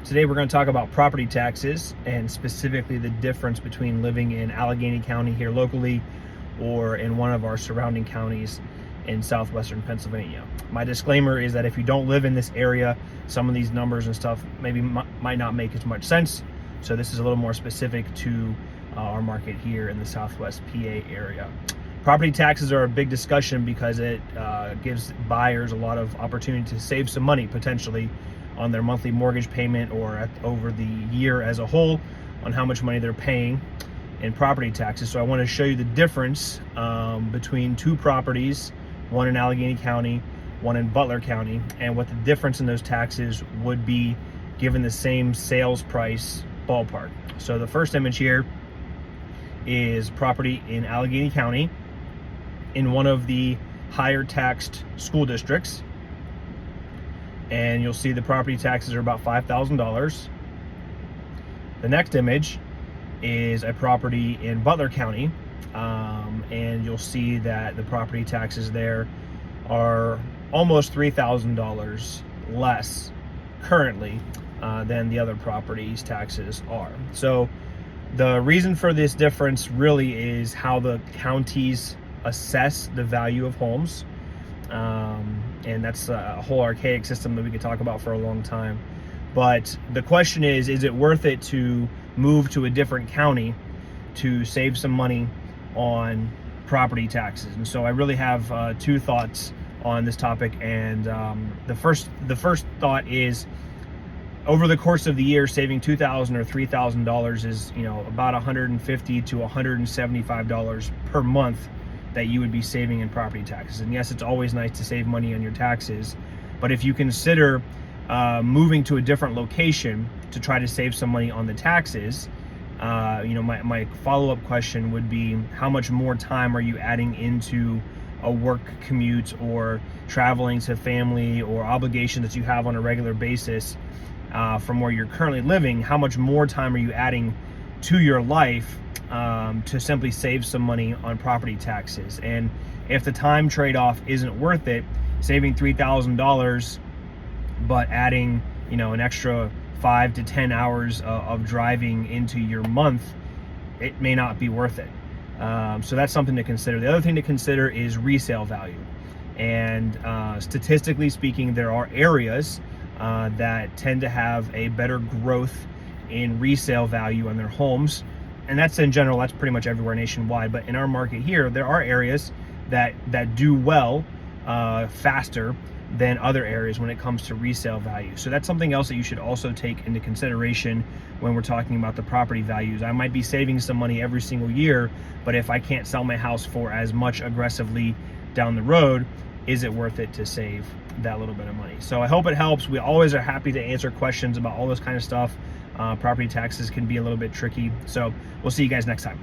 Today we're going to talk about property taxes and specifically the difference between living in Allegheny County here locally or in one of our surrounding counties in southwestern Pennsylvania. My disclaimer is that if you don't live in this area, some of these numbers and stuff maybe might not make as much sense. So this is a little more specific to our market here in the Southwest PA area. Property taxes are a big discussion because it gives buyers a lot of opportunity to save some money potentially on their monthly mortgage payment or over the year as a whole on how much money they're paying in property taxes. So I want to show you the difference between two properties, one in Allegheny County, one in Butler County, and what the difference in those taxes would be given the same sales price ballpark. So the first image here is property in Allegheny County in one of the higher taxed school districts. And you'll see the property taxes are about $5,000. The next image is a property in Butler County, and you'll see that the property taxes there are almost $3,000 less currently than the other properties' taxes are. So the reason for this difference really is how the counties assess the value of homes. And that's a whole archaic system that we could talk about for a long time. But the question is it worth it to move to a different county to save some money on property taxes? And so I really have two thoughts on this topic. And the first thought is, over the course of the year, saving $2,000 or $3,000 is, about $150 to $175 per month that you would be saving in property taxes. And yes, it's always nice to save money on your taxes, but if you consider moving to a different location to try to save some money on the taxes, my follow-up question would be, how much more time are you adding into a work commute or traveling to family or obligations that you have on a regular basis from where you're currently living? How much more time are you adding to your life to simply save some money on property taxes? And if the time trade-off isn't worth it, saving $3,000 but adding an extra 5 to 10 hours of driving into your month, it may not be worth it. So that's something to consider. The other thing to consider is resale value. And statistically speaking, there are areas that tend to have a better growth in resale value on their homes. And that's in general, that's pretty much everywhere nationwide. But in our market here, there are areas that do well faster than other areas when it comes to resale value. So that's something else that you should also take into consideration when we're talking about the property values. I might be saving some money every single year, but if I can't sell my house for as much aggressively down the road, is it worth it to save that little bit of money? So I hope it helps. We always are happy to answer questions about all this kind of stuff. Property taxes can be a little bit tricky. So we'll see you guys next time.